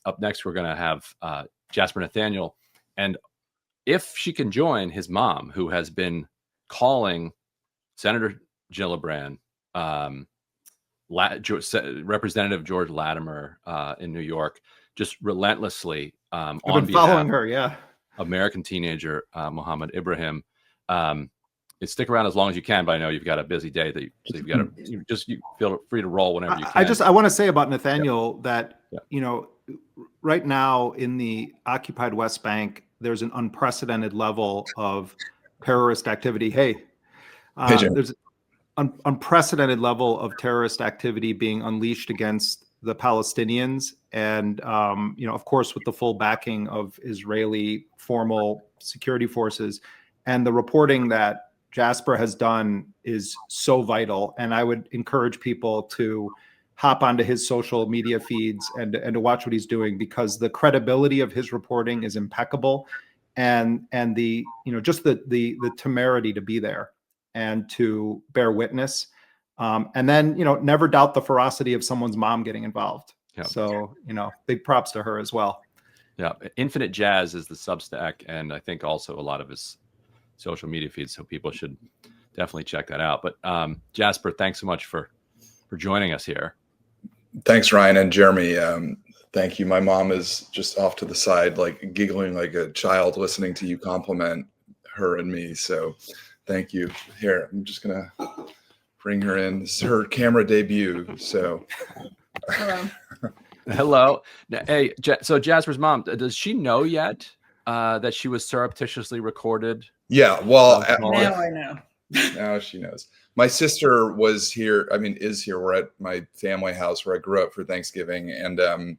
up next, we're going to have Jasper Nathaniel. And if she can join, his mom, who has been calling Senator Gillibrand, Representative George Latimer in New York, just relentlessly on following her, yeah. American teenager Muhammad Ibrahim. Stick around as long as you can, but I know you've got a busy day so you've got to you feel free to roll whenever you can. I want to say about Nathaniel that right now in the occupied West Bank, there's an unprecedented level of terrorist activity. There's an unprecedented level of terrorist activity being unleashed against the Palestinians, and of course with the full backing of Israeli formal security forces. And the reporting that Jasper has done is so vital, and I would encourage people to hop onto his social media feeds and to watch what he's doing, because the credibility of his reporting is impeccable, and the just the temerity to be there and to bear witness, and then never doubt the ferocity of someone's mom getting involved. Yep. So big props to her as well. Yeah, Infinite Jazz is the Substack, and I think also a lot of his social media feeds, so people should definitely check that out. But Jasper, thanks so much for joining us here. Thanks, Ryan and Jeremy. Thank you. My mom is just off to the side, like giggling like a child listening to you compliment her and me. So thank you. Here, I'm just gonna bring her in. This is her camera debut. So hello. Hey, so Jasper's mom, does she know yet that she was surreptitiously recorded? Yeah, well, now I know. Now she knows. My sister is here. We're at my family house where I grew up for Thanksgiving, and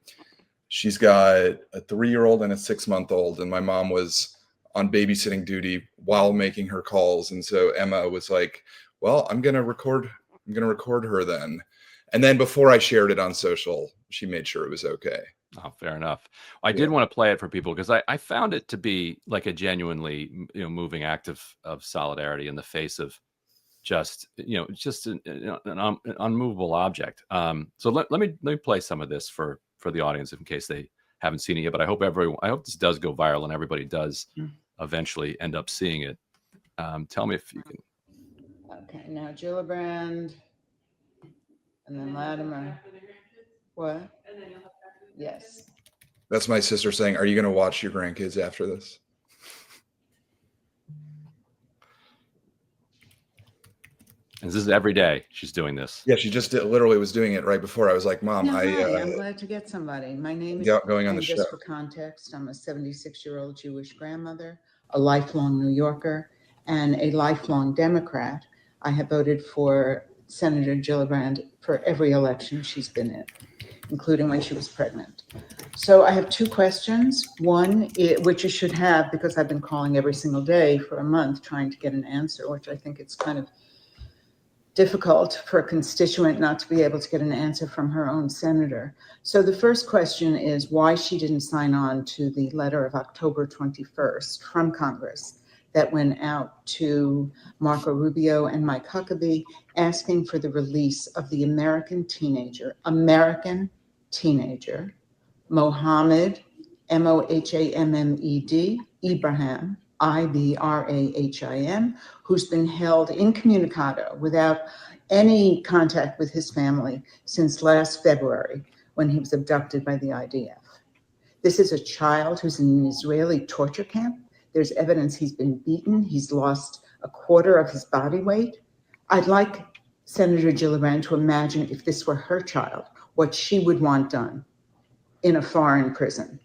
she's got a 3-year-old and a 6-month-old, and my mom was on babysitting duty while making her calls, and so Emma was like, "Well, I'm gonna record her then," and then before I shared it on social, she made sure it was okay. Oh, fair enough. I did want to play it for people because I found it to be like a genuinely moving act of solidarity in the face of just an unmovable object. So let me play some of this for the audience in case they haven't seen it yet. But I hope this does go viral and everybody does eventually end up seeing it. Tell me if you can. Okay, now Gillibrand, and then Latimer. What? Yes. That's my sister saying, "Are you going to watch your grandkids after this?" And this is every day she's doing this. Yeah, she just literally was doing it right before. I was like, "Mom, I'm glad to get somebody. My name is going on the just show." For context, I'm a 76-year-old Jewish grandmother, a lifelong New Yorker, and a lifelong Democrat. I have voted for Senator Gillibrand for every election she's been in, including when she was pregnant. So I have 2 questions. One, which you should have, because I've been calling every single day for a month trying to get an answer, which I think it's kind of difficult for a constituent not to be able to get an answer from her own senator. So the first question is why she didn't sign on to the letter of October 21st from Congress that went out to Marco Rubio and Mike Huckabee asking for the release of the American teenager, Mohammed, Mohammed, Ibrahim, Ibrahim, who's been held incommunicado without any contact with his family since last February when he was abducted by the IDF. This is a child who's in an Israeli torture camp. There's evidence he's been beaten. He's lost a quarter of his body weight. I'd like Senator Gillibrand to imagine if this were her child, what she would want done in a foreign prison.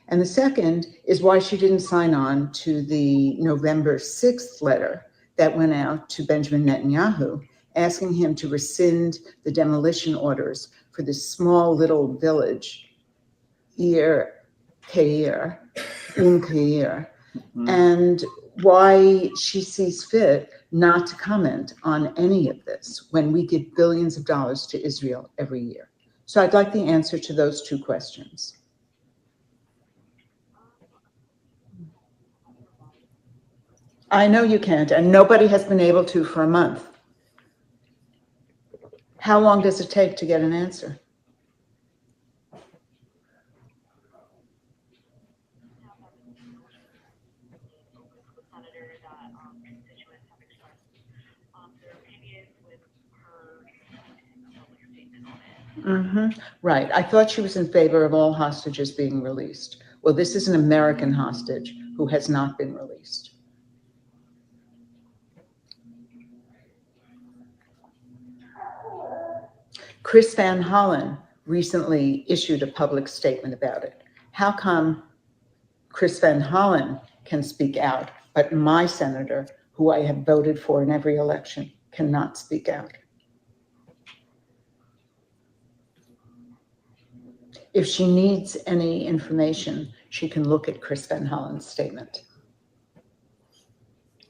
And the second is why she didn't sign on to the November 6th letter that went out to Benjamin Netanyahu, asking him to rescind the demolition orders for this small little village, Keir, and why she sees fit not to comment on any of this when we give billions of dollars to Israel every year. So I'd like the answer to those 2 questions. I know you can't, and nobody has been able to for a month. How long does it take to get an answer? Right. I thought she was in favor of all hostages being released. Well, this is an American hostage who has not been released. Chris Van Hollen recently issued a public statement about it. How come Chris Van Hollen can speak out, but my senator, who I have voted for in every election, cannot speak out? If she needs any information, she can look at Chris Van Hollen's statement.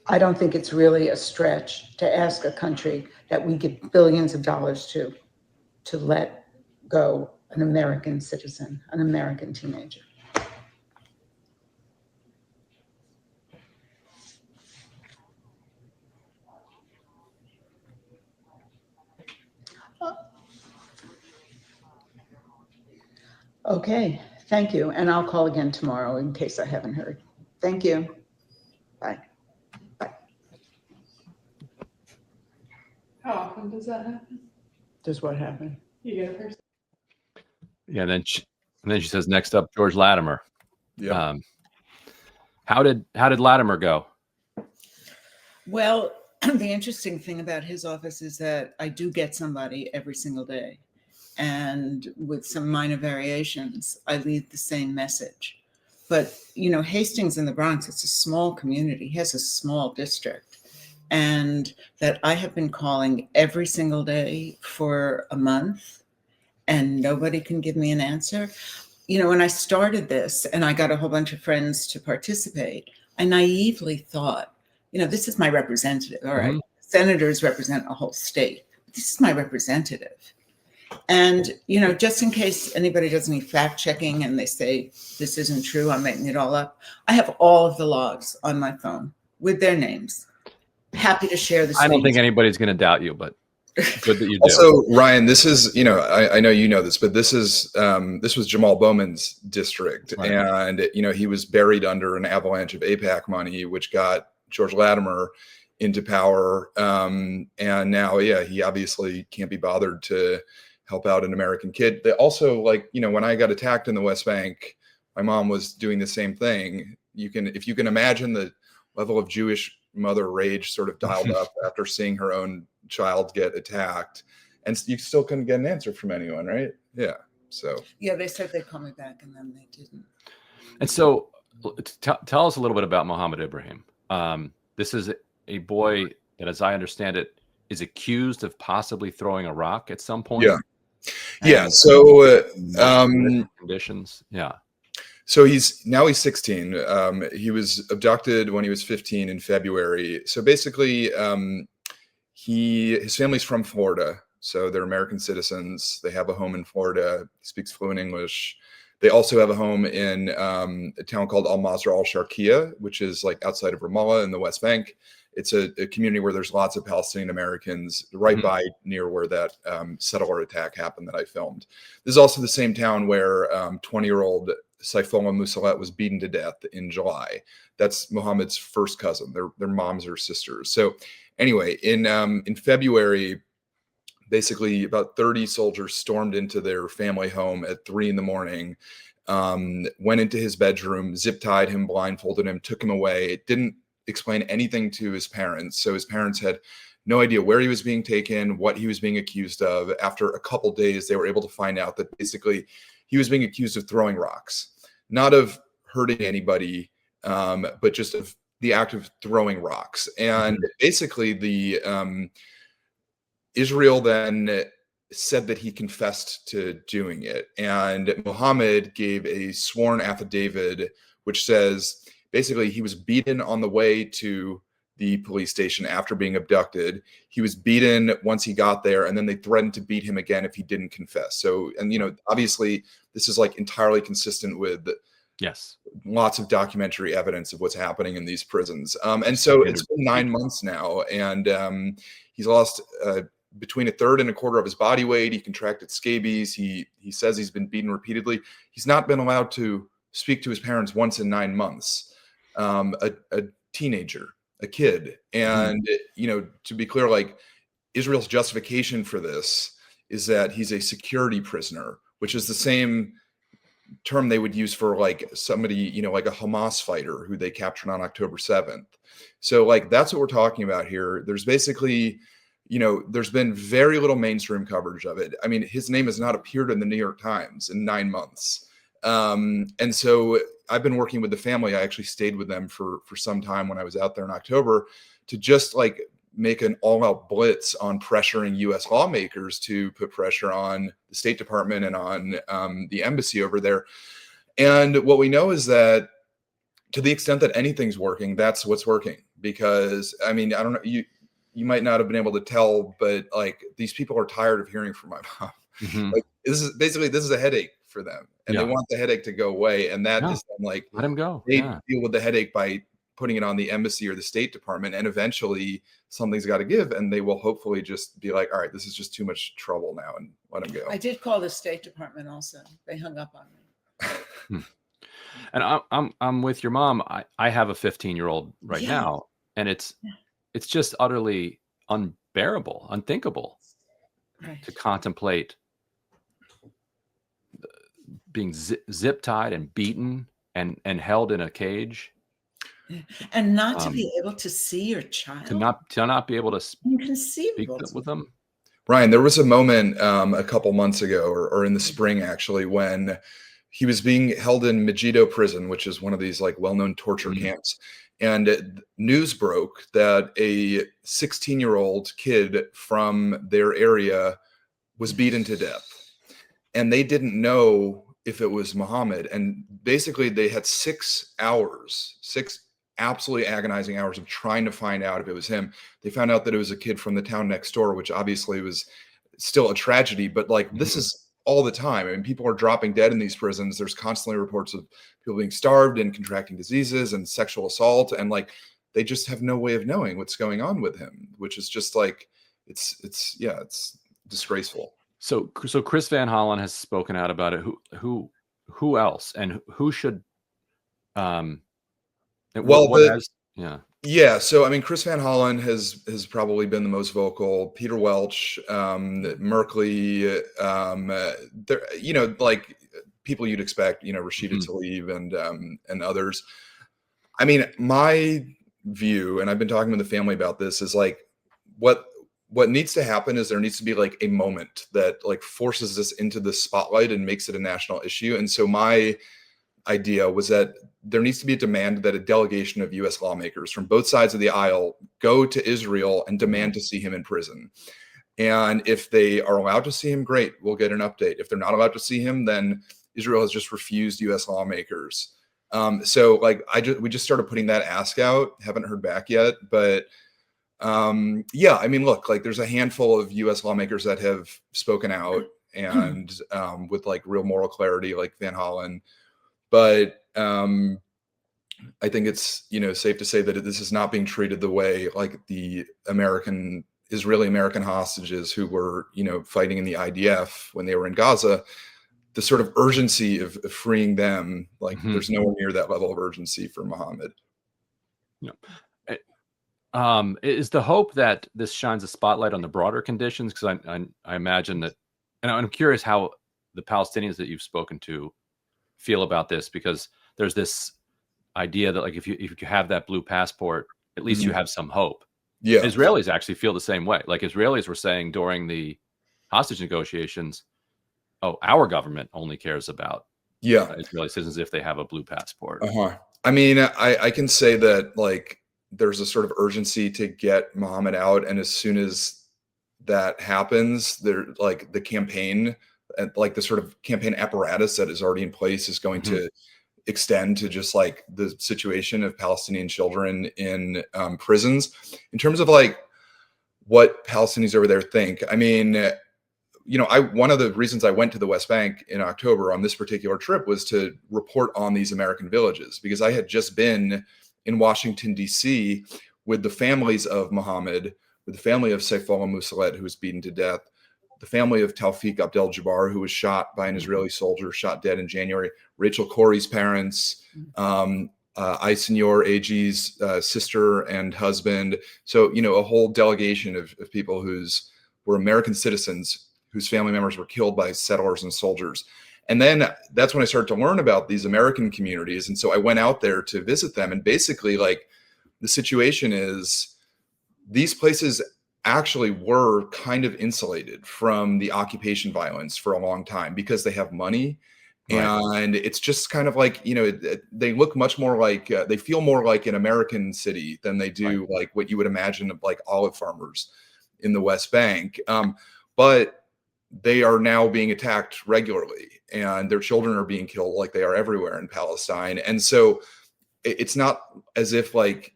I don't think it's really a stretch to ask a country that we give billions of dollars to let go an American citizen, an American teenager. Okay, thank you. And I'll call again tomorrow in case I haven't heard. Thank you. Bye. Bye. How often does that happen? Does what happen? You get a person. Yeah, and then she says, next up, George Latimer. Yeah. How did Latimer go? Well, the interesting thing about his office is that I do get somebody every single day. And with some minor variations, I leave the same message. But, you know, Hastings in the Bronx, it's a small community, he has a small district. And that I have been calling every single day for a month and nobody can give me an answer. You know, when I started this and I got a whole bunch of friends to participate, I naively thought, you know, this is my representative. All right, senators represent a whole state. This is my representative. And, you know, just in case anybody does any fact checking and they say, this isn't true, I'm making it all up, I have all of the logs on my phone with their names. Happy to share this. I don't think anybody's going to doubt you, but good that you do. Also, Ryan, this is, you know, I know you know this, but this was Jamal Bowman's district. Right. And, you know, he was buried under an avalanche of AIPAC money, which got George Latimer into power. And now, yeah, he obviously can't be bothered to help out an American kid. They also, like, you know, when I got attacked in the West Bank, my mom was doing the same thing. If you can imagine the level of Jewish mother rage sort of dialed up after seeing her own child get attacked, and you still couldn't get an answer from anyone, right? Yeah. So yeah, they said they'd call me back and then they didn't. And so tell us a little bit about Muhammad Ibrahim. This is a boy that, as I understand it, is accused of possibly throwing a rock at some point. Yeah. Yeah. So conditions. Yeah. So he's 16. He was abducted when he was 15 in February. So basically, his family's from Florida. So they're American citizens. They have a home in Florida. He speaks fluent English. They also have a home in a town called Al Mazrah Al Sharqiya, which is like outside of Ramallah in the West Bank. It's a community where there's lots of Palestinian Americans right by near where that settler attack happened that I filmed. This is also the same town where 20-year-old Saifullah Musalat was beaten to death in July. That's Muhammad's first cousin. Their moms are sisters. So anyway, in February, basically about 30 soldiers stormed into their family home at 3 a.m, went into his bedroom, zip tied him, blindfolded him, took him away. It didn't explain anything to his parents. So his parents had no idea where he was being taken, what he was being accused of. After a couple days, they were able to find out that basically he was being accused of throwing rocks, not of hurting anybody, but just of the act of throwing rocks. And basically Israel then said that he confessed to doing it. And Muhammad gave a sworn affidavit, which says basically he was beaten on the way to the police station after being abducted. He was beaten once he got there, and then they threatened to beat him again if he didn't confess. So, and, you know, obviously this is like entirely consistent with lots of documentary evidence of what's happening in these prisons. And so it's been 9 months now, and he's lost between a third and a quarter of his body weight. He contracted scabies. He says he's been beaten repeatedly. He's not been allowed to speak to his parents once in 9 months. A teenager, a kid. And, you know, to be clear, like, Israel's justification for this is that he's a security prisoner, which is the same term they would use for like somebody, you know, like a Hamas fighter who they captured on October 7th. So like, that's what we're talking about here. There's basically, you know, there's been very little mainstream coverage of it. I mean, his name has not appeared in the New York Times in 9 months. And so I've been working with the family. I actually stayed with them for some time when I was out there in October to just like make an all-out blitz on pressuring U.S. lawmakers to put pressure on the State Department and on the embassy over there. And what we know is that to the extent that anything's working, that's what's working. Because, I mean, I don't know, you might not have been able to tell, but like these people are tired of hearing from my mom. Mm-hmm. Like this is a headache for them, and they want the headache to go away. And that is then, like, let him go. They deal with the headache by putting it on the embassy or the State Department, and eventually something's got to give, and they will hopefully just be like, all right, this is just too much trouble now, and let him go. I did call the State Department also. They hung up on me. And I'm with your mom. I have a 15-year-old right now, and it's just utterly unbearable, unthinkable to contemplate being zip tied and beaten and held in a cage, and not to be able to see your child, to not be able to speak with them. Ryan, there was a moment a couple months ago, or in the spring actually, when he was being held in Megiddo prison, which is one of these like well-known torture camps. And news broke that a 16-year-old kid from their area was beaten to death. And they didn't know if it was Muhammad. And basically they had 6 absolutely agonizing hours of trying to find out if it was him. They found out that it was a kid from the town next door, which obviously was still a tragedy. But like, this is all the time. I mean, people are dropping dead in these prisons. There's constantly reports of people being starved and contracting diseases and sexual assault. And like, they just have no way of knowing what's going on with him, which is just like, it's disgraceful. So Chris Van Hollen has spoken out about it. Who else, and who should, Yeah. So, I mean, Chris Van Hollen has probably been the most vocal. Peter Welch, Merkley, you know, like people you'd expect, you know, Rashida Tlaib and others. I mean, my view, and I've been talking with the family about this, is like what needs to happen is there needs to be like a moment that like forces this into the spotlight and makes it a national issue. And so my idea was that there needs to be a demand that a delegation of U.S. lawmakers from both sides of the aisle go to Israel and demand to see him in prison. And if they are allowed to see him, great, we'll get an update. If they're not allowed to see him, then Israel has just refused U.S. lawmakers. So like we just started putting that ask out. Haven't heard back yet, but yeah, I mean, look, like there's a handful of U.S. lawmakers that have spoken out and with like real moral clarity, like Van Hollen. But I think it's, you know, safe to say that this is not being treated the way like the Israeli American hostages who were, you know, fighting in the IDF when they were in Gaza. The sort of urgency of freeing them, like there's nowhere near that level of urgency for Muhammad. Yeah. Is the hope that this shines a spotlight on the broader conditions? Because I imagine that, and I'm curious how the Palestinians that you've spoken to feel about this, because there's this idea that like if you have that blue passport, at least you have some hope. Yeah, Israelis actually feel the same way. Like Israelis were saying during the hostage negotiations, oh, our government only cares about Israeli citizens if they have a blue passport. I mean, I can say that like there's a sort of urgency to get Muhammad out, and as soon as that happens, there like the campaign, like the sort of campaign apparatus that is already in place is going to extend to just like the situation of Palestinian children in prisons. In terms of like what Palestinians over there think, I mean, you know, one of the reasons I went to the West Bank in October on this particular trip was to report on these American villages, because I had just been in Washington, D.C. with the families of Muhammad, with the family of Saifullah Musalet, who was beaten to death, the family of Tawfiq Abdel-Jabbar, who was shot by an Israeli soldier, shot dead in January, Rachel Corrie's parents, Senor Agee's sister and husband. So, you know, a whole delegation of people who were American citizens whose family members were killed by settlers and soldiers. And then that's when I started to learn about these American communities. And so I went out there to visit them. And basically, like, the situation is these places actually were kind of insulated from the occupation violence for a long time because they have money. Right. And it's just kind of like, you know, they look much more like, they feel more like an American city than they do like what you would imagine of like olive farmers in the West Bank. But they are now being attacked regularly, and their children are being killed like they are everywhere in Palestine. And so it's not as if like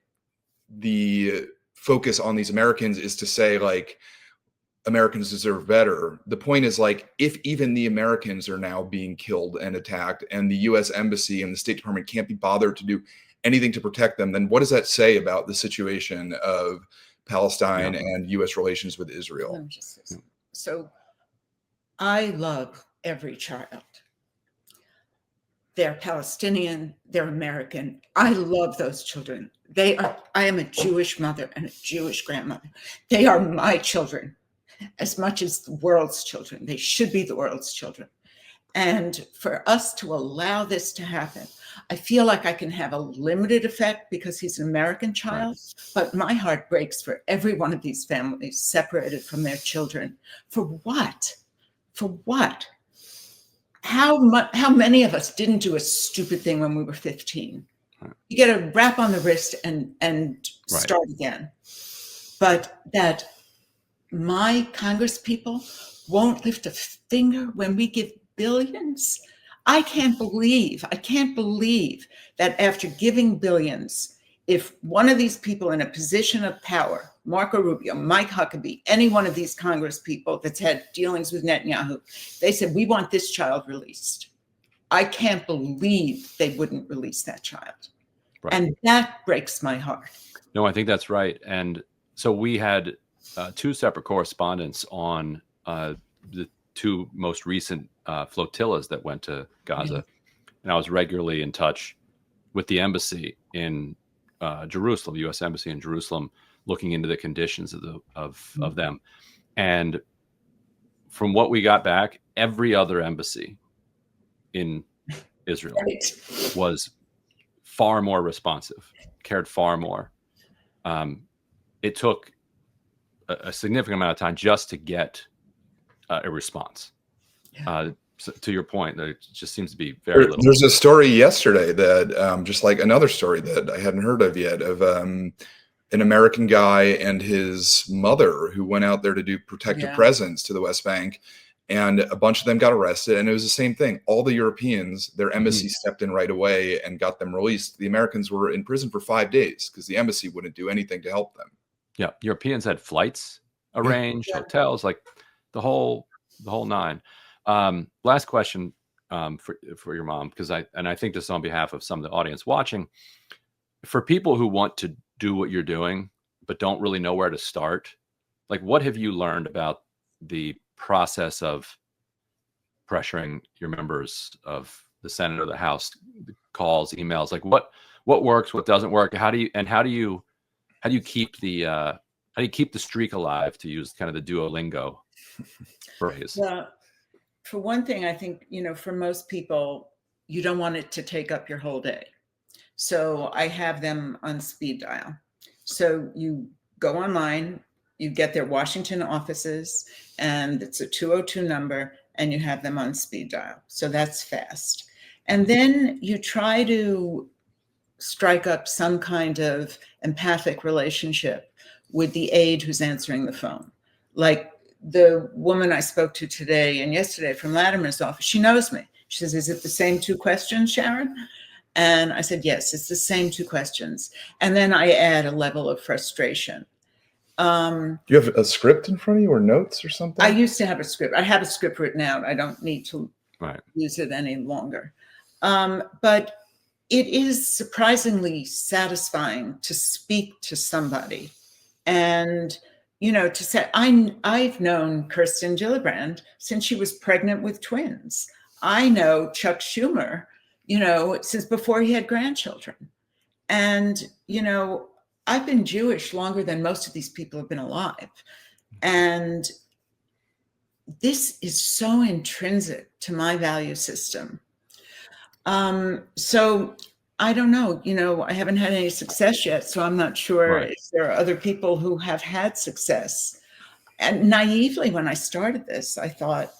the focus on these Americans is to say like Americans deserve better. The point is like, if even the Americans are now being killed and attacked, and the US Embassy and the State Department can't be bothered to do anything to protect them, then what does that say about the situation of Palestine and US relations with Israel? So I love every child. They're Palestinian, they're American. I love those children. I am a Jewish mother and a Jewish grandmother. They are my children as much as the world's children. They should be the world's children. And for us to allow this to happen, I feel like I can have a limited effect because he's an American child, but my heart breaks for every one of these families separated from their children. For what? For what? How many of us didn't do a stupid thing when we were 15? You get a rap on the wrist and start again. But that my Congress people won't lift a finger when we give billions. I can't believe that after giving billions, if one of these people in a position of power, Marco Rubio, Mike Huckabee, any one of these Congress people that's had dealings with Netanyahu, they said, we want this child released. I can't believe they wouldn't release that child. Right. And that breaks my heart. No, I think that's right. And so we had two separate correspondents on the two most recent flotillas that went to Gaza. And I was regularly in touch with the embassy in Jerusalem, U.S. Embassy in Jerusalem, looking into the conditions of them. And from what we got back, every other embassy in Israel was far more responsive, cared far more. It took a significant amount of time just to get a response. So to your point, there just seems to be very little. There's a story yesterday that just like another story that I hadn't heard of yet of an American guy and his mother who went out there to do protective presence to the West Bank, and a bunch of them got arrested. And it was the same thing. All the Europeans, their embassy stepped in right away and got them released. The Americans were in prison for 5 days because the embassy wouldn't do anything to help them. Yeah, Europeans had flights arranged, hotels, like the whole nine. Last question for your mom, because I think this on behalf of some of the audience watching. For people who want to do what you're doing but don't really know where to start, like, what have you learned about the process of pressuring your members of the Senate or the House, calls, emails? Like, what works, what doesn't work? How do you keep the streak alive, to use kind of the Duolingo phrase? Well, for one thing, I think, for most people, you don't want it to take up your whole day. So I have them on speed dial. So you go online, you get their Washington offices, and it's a 202 number, and you have them on speed dial. So that's fast. And then you try to strike up some kind of empathic relationship with the aide who's answering the phone. Like the woman I spoke to today and yesterday from Latimer's office, she knows me. She says, is it the same two questions, Sharon? And I said, yes, it's the same two questions. And then I add a level of frustration. Do you have a script in front of you or notes or something? I used to have a script. I have a script written out. I don't need to use it any longer. But it is surprisingly satisfying to speak to somebody and, to say, I've known Kirsten Gillibrand since she was pregnant with twins. I know Chuck Schumer, since before he had grandchildren. And, I've been Jewish longer than most of these people have been alive. And this is so intrinsic to my value system. So I don't know, I haven't had any success yet, so I'm not sure if there are other people who have had success. And naively, when I started this, I thought,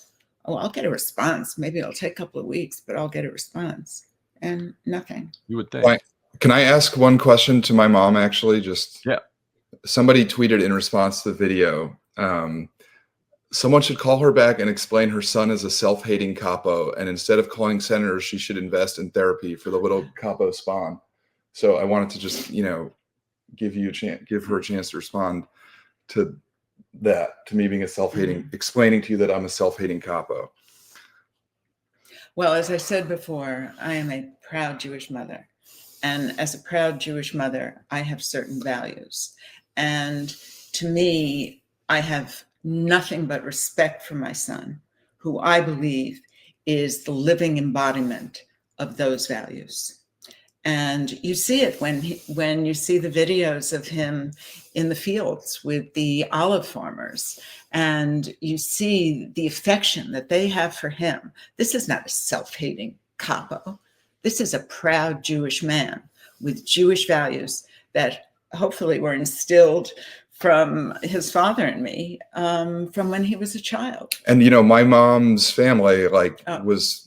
oh, I'll get a response. Maybe it'll take a couple of weeks, but I'll get a response. And nothing. You would think. Can I ask one question to my mom, actually? Yeah. Somebody tweeted in response to the video, someone should call her back and explain her son is a self-hating capo, and instead of calling senators, she should invest in therapy for the little capo spawn. So I wanted to just, give her a chance to respond to that, to me being a self-hating, explaining to you that I'm a self-hating capo. Well, as I said before, I am a proud Jewish mother. And as a proud Jewish mother, I have certain values. And to me, I have nothing but respect for my son, who I believe is the living embodiment of those values. And you see it when you see the videos of him in the fields with the olive farmers, and you see the affection that they have for him. This is not a self-hating capo. This is a proud Jewish man with Jewish values that hopefully were instilled from his father and me from when he was a child. And, my mom's family was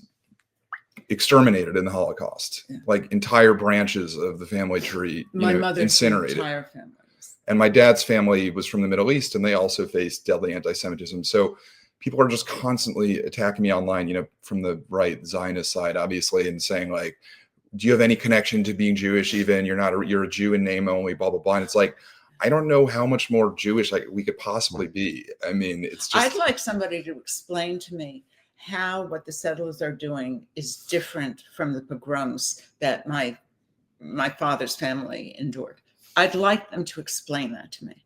exterminated in the Holocaust. Yeah. Like entire branches of the family tree, my mother's incinerated. Entire family. And my dad's family was from the Middle East, and they also faced deadly anti-Semitism. So people are just constantly attacking me online, from the right Zionist side, obviously, and saying like, do you have any connection to being Jewish even? You're a Jew in name only, blah, blah, blah. And it's like, I don't know how much more Jewish we could possibly be. I mean, it's just. I'd like somebody to explain to me how what the settlers are doing is different from the pogroms that my father's family endured. I'd like them to explain that to me,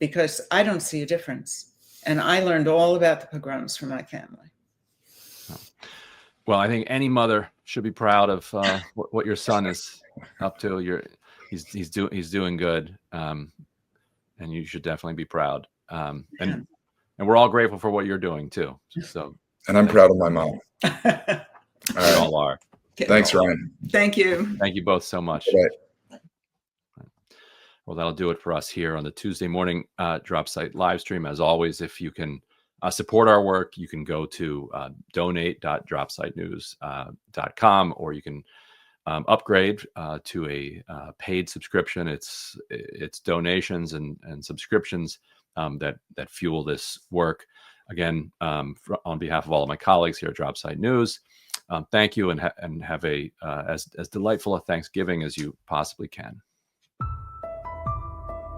because I don't see a difference. And I learned all about the pogroms from my family. Well, I think any mother should be proud of what your son is up to. He's doing good, and you should definitely be proud. And we're all grateful for what you're doing too. So. And I'm proud of my mom. We all are. Thanks, Ryan. Thank you. Thank you both so much. Bye. Well, that'll do it for us here on the Tuesday morning Drop Site live stream. As always, if you can support our work, you can go to donate.dropsitenews.com, or you can upgrade to a paid subscription. It's donations and subscriptions that fuel this work. Again, on behalf of all of my colleagues here at Drop Site News, thank you, and have a as delightful a Thanksgiving as you possibly can.